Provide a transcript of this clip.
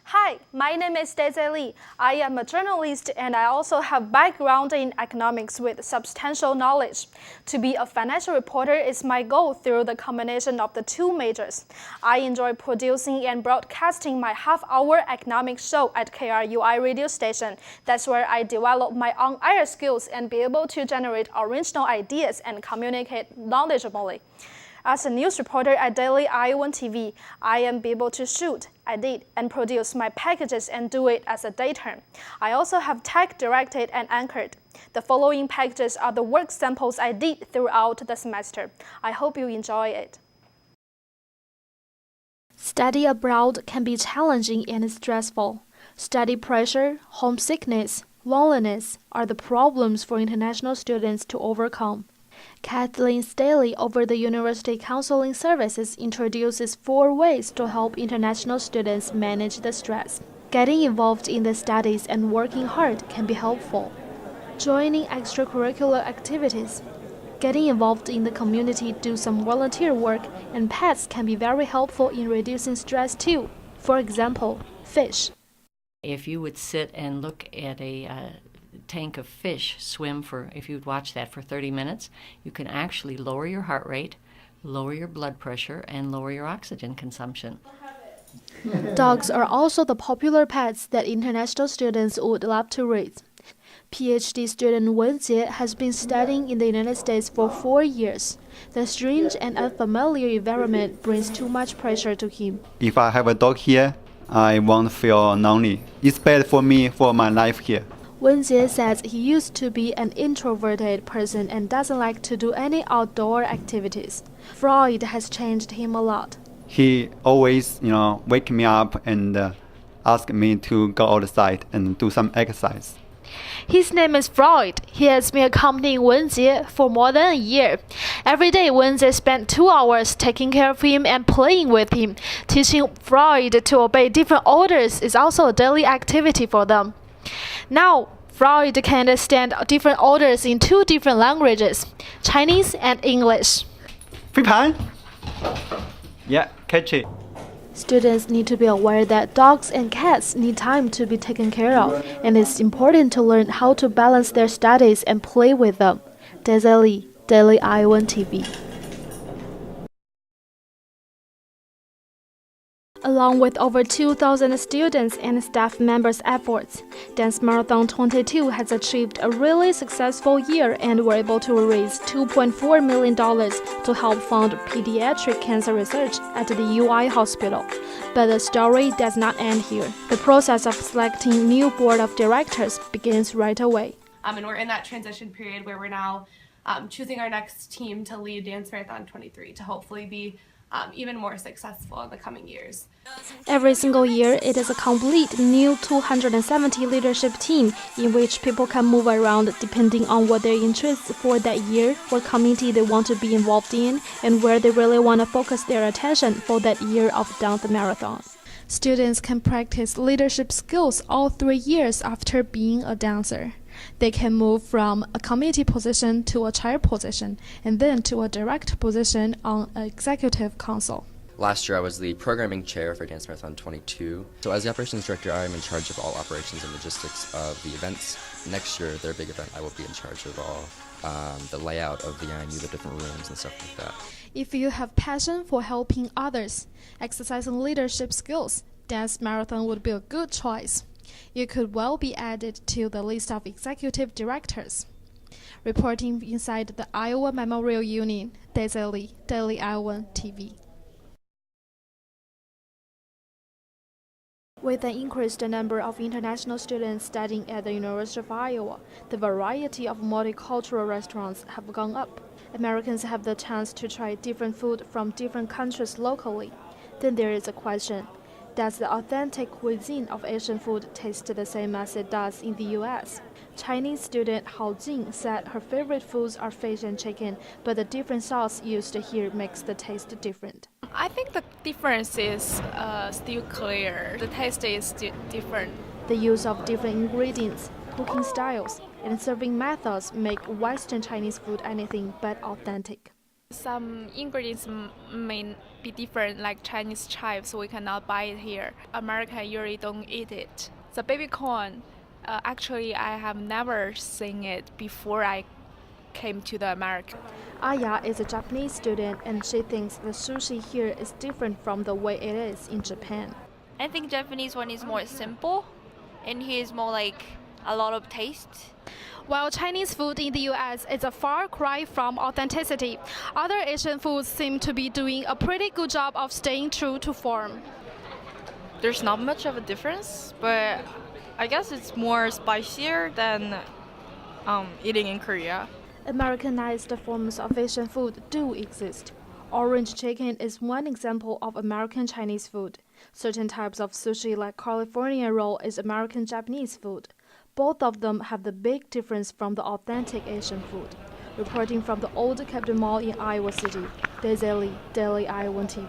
Hi, my name is Daisy Lee. I am a journalist and I also have background in economics with substantial knowledge. To be a financial reporter is my goal through the combination of the two majors. I enjoy producing and broadcasting my half-hour economic show at KRUI radio station. That's where I develop my on-air skills and be able to generate original ideas and communicate knowledgeably. As a news reporter at Daily Iowan TV, I am able to shoot, edit, and produce my packages and do it as a daytime. I also have tech directed and anchored. The following packages are the work samples I did throughout the semester. I hope you enjoy it. Study abroad can be challenging and stressful. Study pressure, homesickness, loneliness are the problems for international students to overcome. Kathleen Staley over the University Counseling Services introduces 4 ways to help international students manage the stress. Getting involved in the studies and working hard can be helpful. Joining extracurricular activities. Getting involved in the community, do some volunteer work, and pets can be very helpful in reducing stress too. For example, fish. If you would sit and look at a tank of fish swim for, if you'd watch that for 30 minutes, you can actually lower your heart rate, lower your blood pressure, and lower your oxygen consumption. Dogs are also the popular pets that international students would love to raise. PhD student Wen Jie has been studying in the United States for 4 years. The strange and unfamiliar environment brings too much pressure to him. If I have a dog here, I won't feel lonely. It's bad for me for my life here. Wen Jie says he used to be an introverted person and doesn't like to do any outdoor activities. Freud has changed him a lot. He always, wake me up and ask me to go outside and do some exercise. His name is Freud. He has been accompanying Wen Jie for more than a year. Every day, Wen Jie spent 2 hours taking care of him and playing with him. Teaching Freud to obey different orders is also a daily activity for them. Now, Freud can understand different orders in 2 different languages, Chinese and English. 飞盘? Yeah, catch it. Students need to be aware that dogs and cats need time to be taken care of, and it's important to learn how to balance their studies and play with them. Daisy Lee, Daily Iowan TV. Along with over 2,000 students and staff members' efforts, Dance Marathon 22 has achieved a really successful year and were able to raise $2.4 million to help fund pediatric cancer research at the UI hospital. But the story does not end here. The process of selecting new board of directors begins right away. And we're in that transition period where we're now choosing our next team to lead Dance Marathon 23 to hopefully be even more successful in the coming years. Every single year, it is a complete new 270 leadership team in which people can move around depending on what their interests for that year, what committee they want to be involved in, and where they really want to focus their attention for that year of Dance Marathon. Students can practice leadership skills all 3 years after being a dancer. They can move from a committee position to a chair position, and then to a direct position on an executive council. Last year I was the programming chair for Dance Marathon 22. So as the operations director, I am in charge of all operations and logistics of the events. Next year, their big event, I will be in charge of all the layout of the IMU, the different rooms and stuff like that. If you have passion for helping others, exercising leadership skills, Dance Marathon would be a good choice. You could well be added to the list of executive directors. Reporting inside the Iowa Memorial Union, Daisy Lee, Daily Iowa TV. With an increased number of international students studying at the University of Iowa, the variety of multicultural restaurants have gone up. Americans have the chance to try different food from different countries locally. Then there is a question. Does the authentic cuisine of Asian food taste the same as it does in the U.S.? Chinese student Hao Jing said her favorite foods are fish and chicken, but the different sauce used here makes the taste different. I think the difference is still clear. The taste is different. The use of different ingredients, cooking styles, and serving methods make Western Chinese food anything but authentic. Some ingredients may be different, like Chinese chives, we cannot buy it here. American usually don't eat it. The baby corn, actually I have never seen it before I came to the America. Aya is a Japanese student and she thinks the sushi here is different from the way it is in Japan. I think Japanese one is more simple, and here is more like a lot of taste. While Chinese food in the US is a far cry from authenticity, other Asian foods seem to be doing a pretty good job of staying true to form. There's not much of a difference, but I guess it's more spicier than eating in Korea. Americanized forms of Asian food do exist. Orange chicken is one example of American Chinese food. Certain types of sushi like California roll is American Japanese food. Both of them have the big difference from the authentic Asian food. Reporting from the old Captain Mall in Iowa City, Daisy Lee, Daily Iowa TV.